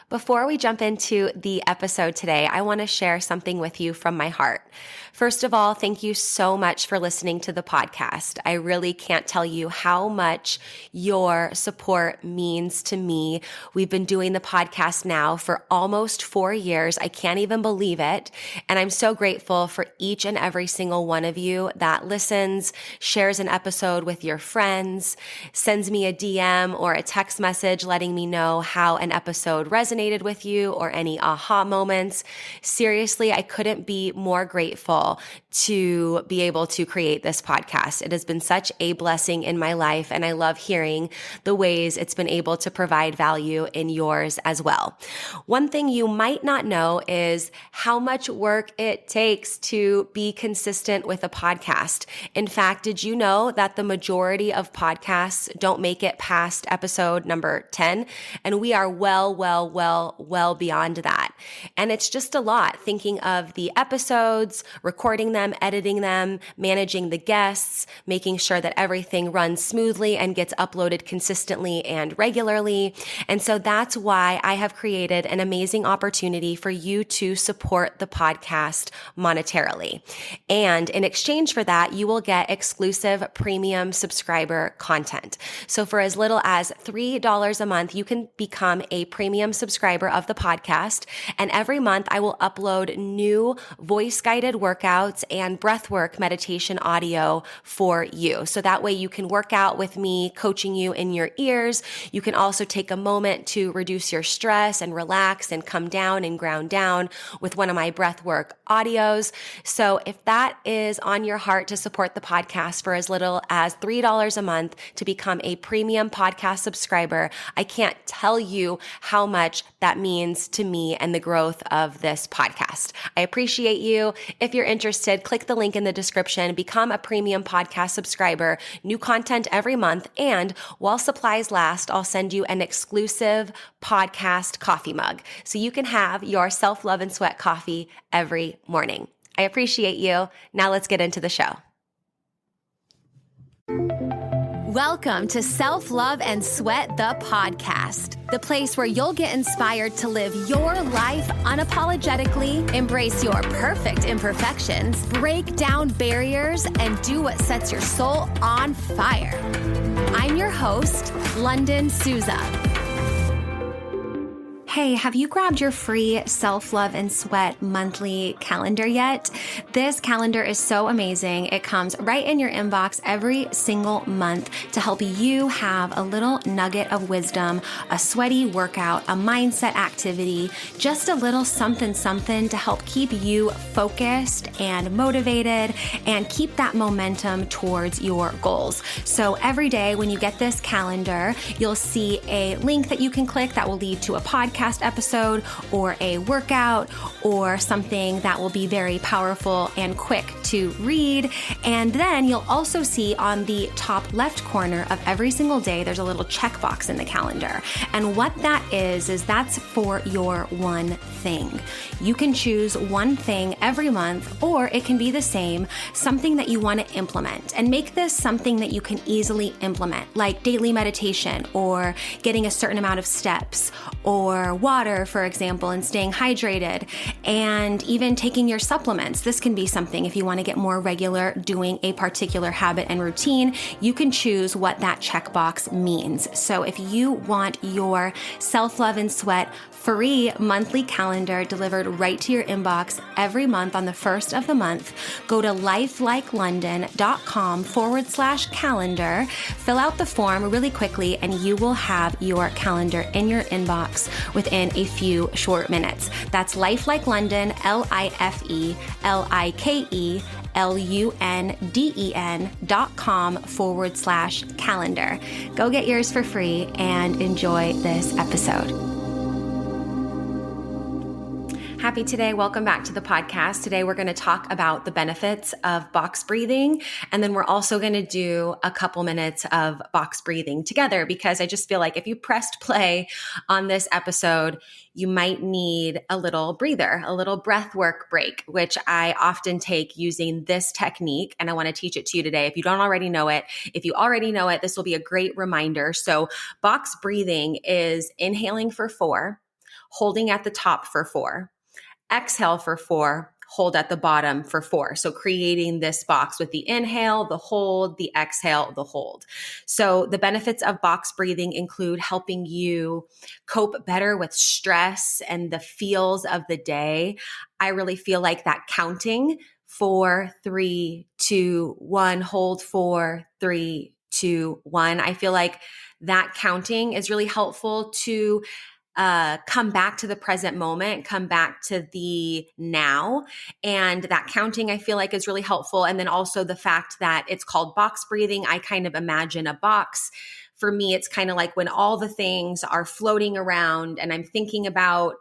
Before we jump into the episode today, I want to share something with you from my heart. First of all, thank you so much for listening to the podcast. I really can't tell you how much your support means to me. We've been doing the podcast now for almost 4 years. I can't even believe it. And I'm so grateful for each and every single one of you that listens, shares an episode with your friends, sends me a DM or a text message letting me know how an episode resonated with you or any aha moments. Seriously, I couldn't be more grateful to be able to create this podcast. It has been such a blessing in my life, and I love hearing the ways it's been able to provide value in yours as well. One thing you might not know is how much work it takes to be consistent with a podcast. In fact, did you know that the majority of podcasts don't make it past episode number 10? And we are well beyond that. And it's just a lot thinking of the episodes, recording them, editing them, managing the guests, making sure that everything runs smoothly and gets uploaded consistently and regularly. And so that's why I have created an amazing opportunity for you to support the podcast monetarily. And in exchange for that, you will get exclusive premium subscriber content. So for as little as $3 a month, you can become a premium subscriber of the podcast. And every month I will upload new voice-guided workouts and breathwork meditation audio for you. So that way you can work out with me, coaching you in your ears. You can also take a moment to reduce your stress and relax and come down and ground down with one of my breathwork audios. So if that is on your heart to support the podcast for as little as $3 a month to become a premium podcast subscriber, I can't tell you how much that means to me and the growth of this podcast. I appreciate you. If you're interested, click the link in the description, become a premium podcast subscriber, new content every month, and while supplies last, I'll send you an exclusive podcast coffee mug so you can have your self-love and sweat coffee every morning. I appreciate you. Now let's get into the show. Welcome to Self-Love and Sweat, the podcast, the place where you'll get inspired to live your life unapologetically, embrace your perfect imperfections, break down barriers, and do what sets your soul on fire. I'm your host, Lunden Souza. Hey, have you grabbed your free Self-Love and Sweat monthly calendar yet? This calendar is so amazing. It comes right in your inbox every single month to help you have a little nugget of wisdom, a sweaty workout, a mindset activity, just a little something to help keep you focused and motivated and keep that momentum towards your goals. So every day when you get this calendar, you'll see a link that you can click that will lead to a podcast episode or a workout or something that will be very powerful and quick to read. And then you'll also see on the top left corner of every single day, there's a little checkbox in the calendar. And what that is that's for your one thing. You can choose one thing every month, or it can be the same, something that you want to implement, and make this something that you can easily implement, like daily meditation or getting a certain amount of steps or water, for example, and staying hydrated, and even taking your supplements. This can be something if you want to get more regular doing a particular habit and routine, you can choose what that checkbox means. So if you want your Self-Love and Sweat free monthly calendar delivered right to your inbox every month on the first of the month, go to lifelikeLondon.com/calendar, fill out the form really quickly, and you will have your calendar in your inbox within a few short minutes. That's lifelikeLondon, lifelikeLondon.com/calendar. Go get yours for free and enjoy this episode. Happy today. Welcome back to the podcast. Today we're going to talk about the benefits of box breathing, and then we're also going to do a couple minutes of box breathing together, because I just feel like if you pressed play on this episode, you might need a little breather, a little breath work break, which I often take using this technique, and I want to teach it to you today. If you don't already know it, if you already know it, this will be a great reminder. So box breathing is inhaling for 4, holding at the top for 4. Exhale for 4, hold at the bottom for 4. So creating this box with the inhale, the hold, the exhale, the hold. So the benefits of box breathing include helping you cope better with stress and the feels of the day. I really feel like that counting 4, 3, 2, 1, hold 4, 3, 2, 1. I feel like that counting is really helpful to come back to the present moment, come back to the now. And that counting, I feel like, is really helpful. And then also the fact that it's called box breathing. I kind of imagine a box. For me, it's kind of like when all the things are floating around and I'm thinking about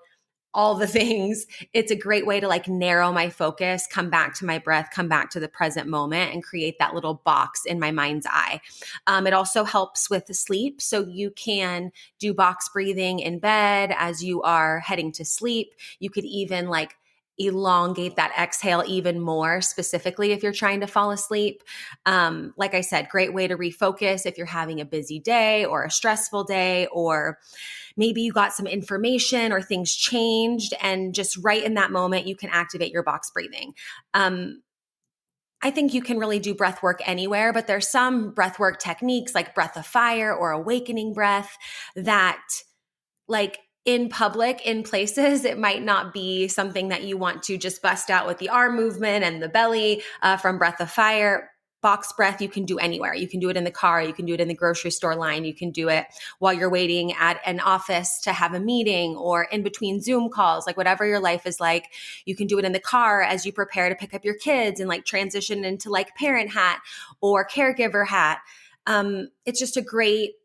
all the things. It's a great way to like narrow my focus, come back to my breath, come back to the present moment, and create that little box in my mind's eye. It also helps with the sleep. So you can do box breathing in bed as you are heading to sleep. You could even like elongate that exhale even more, specifically if you're trying to fall asleep. Like I said, great way to refocus if you're having a busy day or a stressful day, or maybe you got some information or things changed, and just right in that moment, you can activate your box breathing. I think you can really do breath work anywhere, but there's some breath work techniques like breath of fire or awakening breath that, like, in public, in places, it might not be something that you want to just bust out with the arm movement and the belly from breath of fire. Box breath, you can do anywhere. You can do it in the car. You can do it in the grocery store line. You can do it while you're waiting at an office to have a meeting, or in between Zoom calls, like whatever your life is like. You can do it in the car as you prepare to pick up your kids and like transition into like parent hat or caregiver hat. It's just a great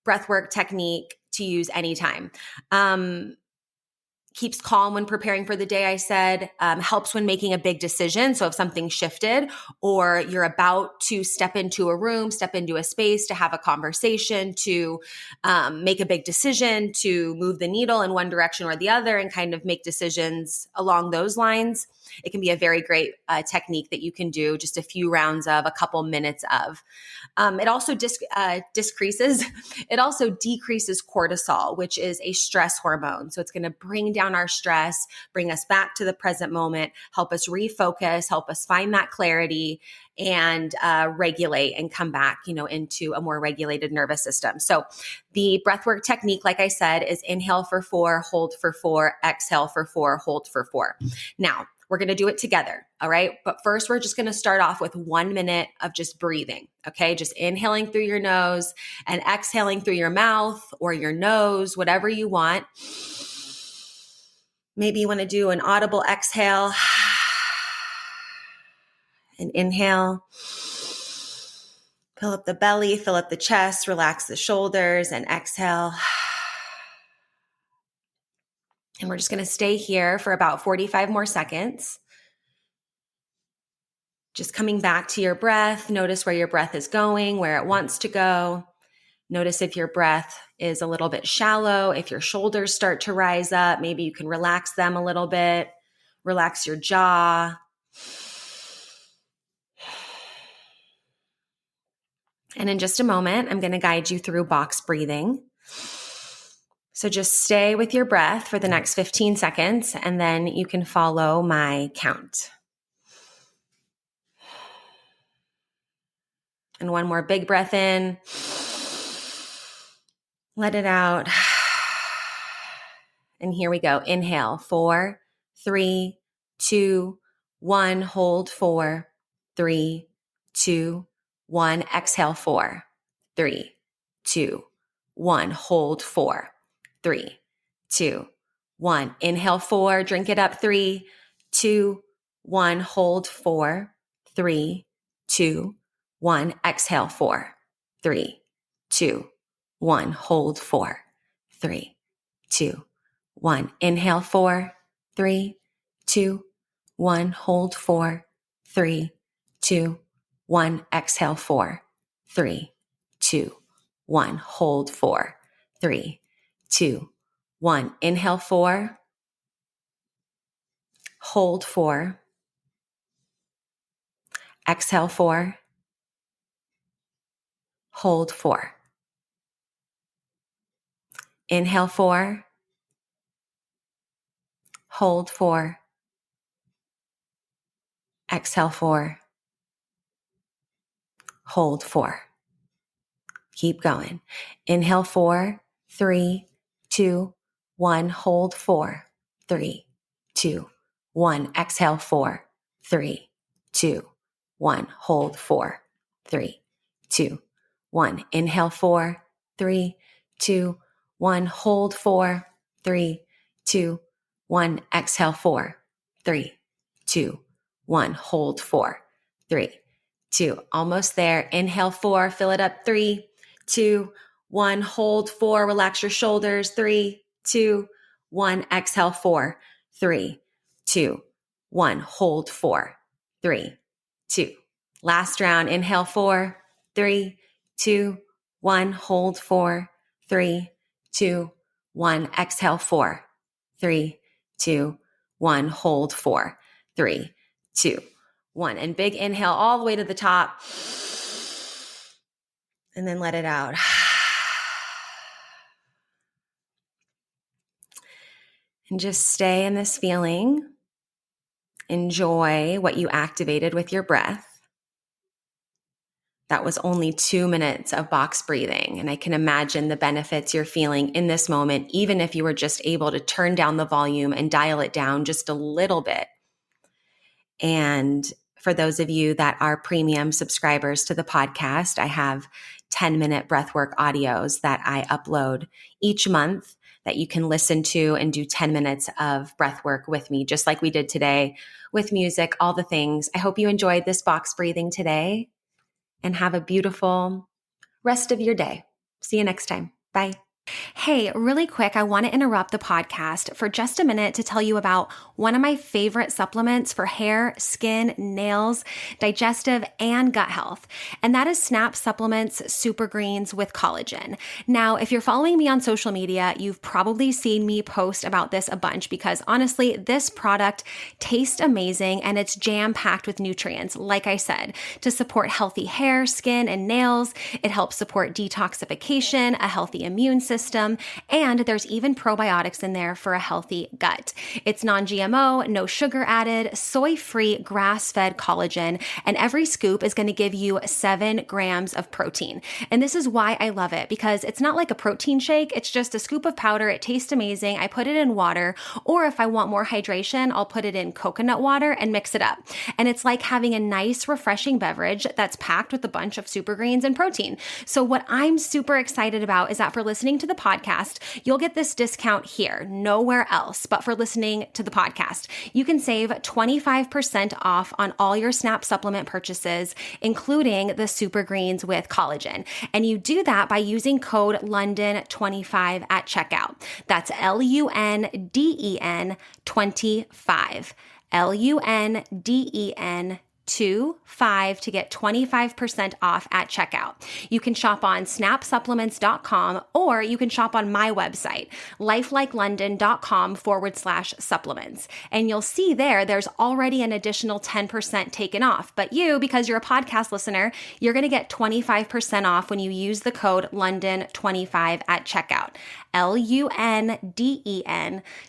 breathwork technique to use anytime. Keeps calm when preparing for the day, I said, helps when making a big decision. So if something shifted or you're about to step into a room, step into a space to have a conversation, to make a big decision, to move the needle in one direction or the other and kind of make decisions along those lines, it can be a very great technique that you can do just a few rounds of, a couple minutes of. It also decreases cortisol, which is a stress hormone. So it's going to bring down our stress, bring us back to the present moment, help us refocus, help us find that clarity, and regulate and come back, into a more regulated nervous system. So the breathwork technique, like I said, is inhale for 4, hold for 4, exhale for 4, hold for 4. Now, we're going to do it together. All right. But first, we're just going to start off with 1 minute of just breathing. Okay. Just inhaling through your nose and exhaling through your mouth or your nose, whatever you want. Maybe you want to do an audible exhale, an inhale. Fill up the belly, fill up the chest, relax the shoulders, and exhale. And we're just going to stay here for about 45 more seconds. Just coming back to your breath. Notice where your breath is going, where it wants to go. Notice if your breath is a little bit shallow, if your shoulders start to rise up, maybe you can relax them a little bit. Relax your jaw. And in just a moment, I'm going to guide you through box breathing. So just stay with your breath for the next 15 seconds, and then you can follow my count. And one more big breath in. Let it out. And here we go. Inhale, 4, 3, 2, 1. Hold 4, 3, 2, 1. Exhale 4, 3, 2, 1. Hold 4, 3, 2, 1. Inhale 4. Drink it up. 3, 2, 1. Hold 4, 3, 2, 1. Exhale 4, 3, 2, 1. Hold 4, 3, 2, 1. Inhale 4, 3, 2, 1. Hold 4, 3, 2, 1. Exhale 4, 3, 2, 1. Hold 4, 3, 2, 1. Inhale 4, hold 4, exhale 4, hold 4. Inhale 4, hold 4, exhale 4, hold 4. Keep going. Inhale 4, 3, 2, 1, hold 4, 3, 2, 1, exhale 4, 3, 2, 1, hold 4, 3, 2, 1, inhale 4, 3, 2, 1, hold 4, 3, 2, 1, exhale 4, 3, 2, 1, hold 4, 3, 2, almost there. Inhale 4, fill it up, 3, 2, 1, hold 4, relax your shoulders, 3, 2, 1, exhale 4, 3, 2, 1, hold 4, 3, 2. Last round, inhale 4, 3, 2, 1, hold 4, 3, 2, 1, exhale 4, 3, 2, 1, hold 4, 3, 2, 1. And big inhale all the way to the top. And then let it out. And just stay in this feeling. Enjoy what you activated with your breath. That was only 2 minutes of box breathing. And I can imagine the benefits you're feeling in this moment, even if you were just able to turn down the volume and dial it down just a little bit. And for those of you that are premium subscribers to the podcast, I have 10-minute breathwork audios that I upload each month that you can listen to and do 10 minutes of breathwork with me, just like we did today with music, all the things. I hope you enjoyed this box breathing today and have a beautiful rest of your day. See you next time. Bye. Hey, really quick, I want to interrupt the podcast for just a minute to tell you about one of my favorite supplements for hair, skin, nails, digestive, and gut health. And that is Snap Supplements Super Greens with collagen. Now, if you're following me on social media, you've probably seen me post about this a bunch because honestly, this product tastes amazing and it's jam-packed with nutrients, like I said, to support healthy hair, skin, and nails. It helps support detoxification, a healthy immune system, and there's even probiotics in there for a healthy gut. It's non-GMO, no sugar added, soy-free, grass-fed collagen, and every scoop is going to give you 7 grams of protein. And this is why I love it, because it's not like a protein shake. It's just a scoop of powder. It tastes amazing. I put it in water, or if I want more hydration, I'll put it in coconut water and mix it up. And it's like having a nice, refreshing beverage that's packed with a bunch of super greens and protein. So what I'm super excited about is that for listening to the podcast, you'll get this discount here, nowhere else, but for listening to the podcast. You can save 25% off on all your Snap supplement purchases, including the Super Greens with collagen. And you do that by using code Lunden25 at checkout. That's LUNDEN 25. LUNDEN 25 to get 25% off at checkout. You can shop on snapsupplements.com or you can shop on my website, lifelikelondon.com/supplements. And you'll see there's already an additional 10% taken off. But you, because you're a podcast listener, you're going to get 25% off when you use the code Lunden25 at checkout. LUNDEN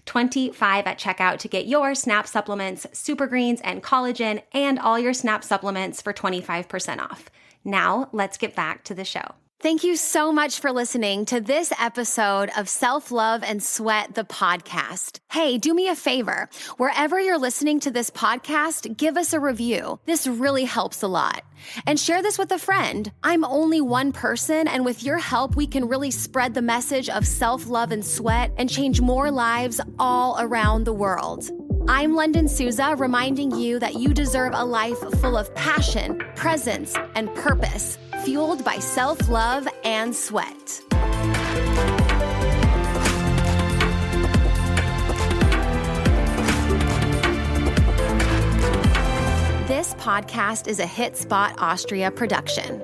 25 at checkout to get your Snap supplements, super greens, and collagen, and all your Snap supplements for 25% off. Now, let's get back to the show. Thank you so much for listening to this episode of Self-Love and Sweat, the podcast. Hey, do me a favor. Wherever you're listening to this podcast, give us a review. This really helps a lot. And share this with a friend. I'm only one person, and with your help, we can really spread the message of self-love and sweat and change more lives all around the world. I'm Lunden Souza, reminding you that you deserve a life full of passion, presence, and purpose, fueled by self-love and sweat. This podcast is a Hit Spot Austria production.